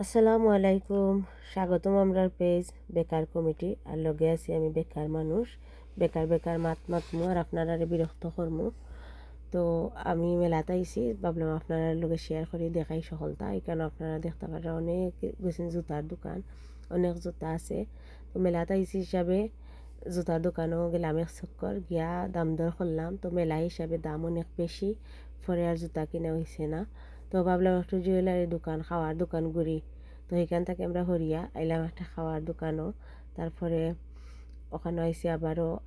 আসসালামু আলাইকুম, স্বাগতম আমরার পেজ বেকার কমিটি। আর লগে আছি আমি বেকার মানুষ, বেকার বেকার মাতমু আর আপনারা বিরক্ত করমু। তো আমি মেলাতে আইছি, ভাবলাম আপনারা লগে শেয়ার করে দেখাই সকলতা। এখানে আপনারা দেখতে পারেন অনেক গেছেন জুতার দোকান, অনেক জুতা আছে। তো মেলাতে আইছি হিসাবে জুতার দোকানও গেলাম এক চক্কর গিয়া দাম দর করলাম। তো মেলা হিসাবে দাম অনেক বেশি, পরে আর জুতা কিনা হয়েছে না। তো ভাবলাম একটু জুয়েলারি দোকান, খাওয়ার দোকান ঘুরি। তো এখান থেকে আমরা হরিয়া আইলাম একটা খাওয়ার দোকানও। তারপরে ওখানে আইসি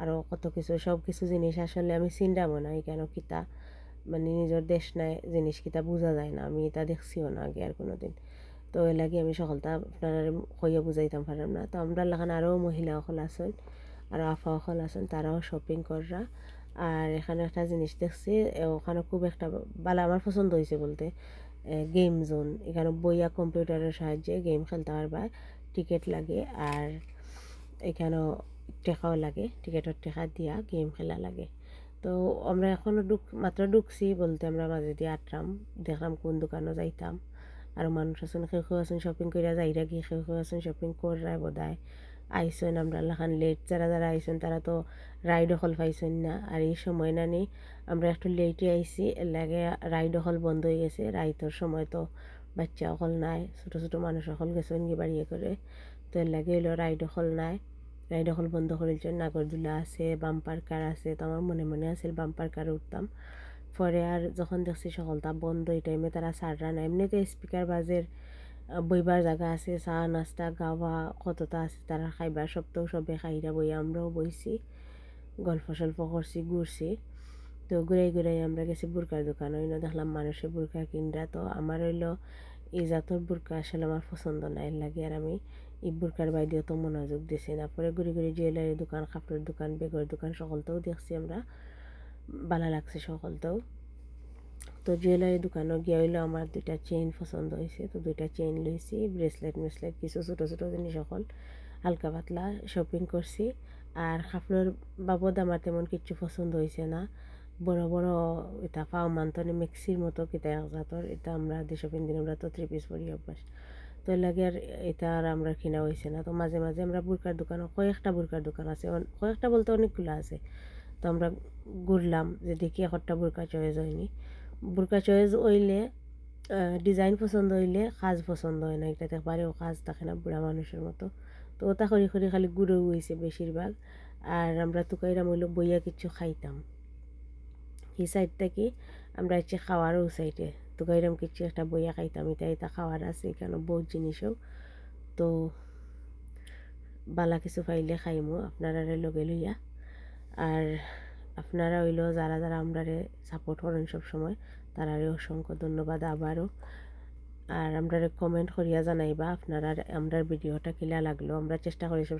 আরও কত কিছু, সব কিছু জিনিস আসলে আমি চিন্তামো না এখানে কিতা, মানে নিজের দেশ নাই জিনিস কিতা বোঝা যায় না, আমি এটা দেখছিও না আগে আর কোনো দিন। তো এর লাগে আমি সকলটা আপনারা কইয়া বুঝাইতাম পারলাম না। তো আমরা লাগান আরও মহিলা সকল আছেন, আরও আফা সকল আছেন, তারাও শপিং কররা। আর এখানে একটা জিনিস দেখছি, ওখানে খুব একটা ভালো আমার পছন্দ হয়েছে বলতে, গেম জোন। এখানে বইয়া কম্পিউটারের সাহায্যে গেম খেলতে পারবা, টিকিট লাগে। আর এখানেও টেকাও লাগে, টিকিটের টেকা দিয়া গেম খেলা লাগে। তো আমরা এখনও মাত্র ঢুকছি বলতে, আমরা মাঝে দিয়ে আটরাম, দেখলাম কোন দোকানও যাইতাম। আর মানুষ আছেন, কেউ কেউ আছেন শপিং করিয়া যাইরা গিয়ে, কেউ কেউ আছেন শপিং কররা বোধহয় আইসেন। আমরা লাখান লেট, যারা যারা আইসেন তারা তো রাইড হল পাইছেন না। আর এই সময় নানি আমরা একটু লেটে আইসি, এর লাগে রাইড হল বন্ধ হয়ে গেছে। রাইতের সময় তো বাচ্চা হল নাই, ছোটো ছোটো মানুষ হল গেছেন গিয়ে বাড়িয়ে করে। তো এর লাগে হইলো রাইড হল নাই, রাইড হল বন্ধ করেছেন। নাগরদোলা আছে, বাম্পার কার আছে। তো আমার মনে মনে আছে বাম্পার কারে উঠতাম। পরে আর যখন দেখছি সকলটা বন্ধ, এই টাইমে তারা সাররা না। এমনিতে স্পিকার বাজের বইবার জায়গা আছে, চা নাস্তা গাওয়া কতটা আছে, তারা খাইবার সপ্তাহ সবে খাইরা বই, আমরাও বইছি, গল্প সল্প করছি, ঘুরছি। তো ঘুরাই ঘুরাই আমরা গেছি বুরকার দোকান, হইলো দেখলাম মানুষের বুরকা কিনরা। তো আমার হইলো এই জাতর বুরকা আসলে আমার পছন্দ না, এর লাগে আর আমি এই বুরকার বাইরেও তো মনোযোগ দিছি না। পরে ঘুরে ঘুরে জুয়েলারি দোকান, কাপড়ের দোকান, বেগের দোকান সকলতেও দেখছি আমরা, ভালো লাগছে সকলতেও। তো জুয়েলারি দোকানও গিয়ে হইলো আমার দুইটা চেইন পছন্দ হয়েছে। তো দুইটা চেইন লইছি, ব্রেসলেট মেসলেট কিছু ছোটো ছোটো জিনিস সকল হালকা পাতলা শপিং করছি। আর কাপড়ের বাবদ আমার তেমন কিছু পছন্দ হয়েছে না। বড় বড় এটা পাও মান্তনে মেক্সির মতো কিতা এক জাতর, এটা আমরা দেশ দিন আমরা তো 3 পিস পরি অভ্যাস। তো এর লাগে আর এটা আর আমরা কিনা হয়েছে না। তো মাঝে মাঝে আমরা বুরকার দোকানও, কয়েকটা বুরকার দোকান আছে, কয়েকটা বলতে অনেকগুলো আছে। তো আমরা ঘুরলাম যে দেখি একটা বোরকা চয়েস হয়নি। বোরকা চয়েস হইলে ডিজাইন পছন্দ হইলে কাজ পছন্দ হয় না, এটাতে পারেও কাজ থাকে না বুড়া মানুষের মতো। তো ওটা করি করি খালি গুঁড়ো হয়েছে বেশিরভাগ। আর আমরা তুকাইরাম হইলো বইয়া কিছু খাইতাম। এই সাইড থেকে আমরা হচ্ছে খাওয়ারও সাইডে তুকাইরাম কিছু একটা বইয়া খাইতাম, এটা এটা খাওয়ার আছে এখানে বহুত জিনিসও। তো বালা কিছু পাইলে খাইমু আপনারা লগে লইয়া। আর আপনারা হইলো যারা যারা আমরারে সাপোর্ট করেন সব সময়, তারারে অসংখ্য ধন্যবাদ আবারও। আর আমরারে কমেন্ট করিয়া জানাইবা আপনারা আমরার ভিডিওটা কিলা লাগলো। আমরা চেষ্টা করি সব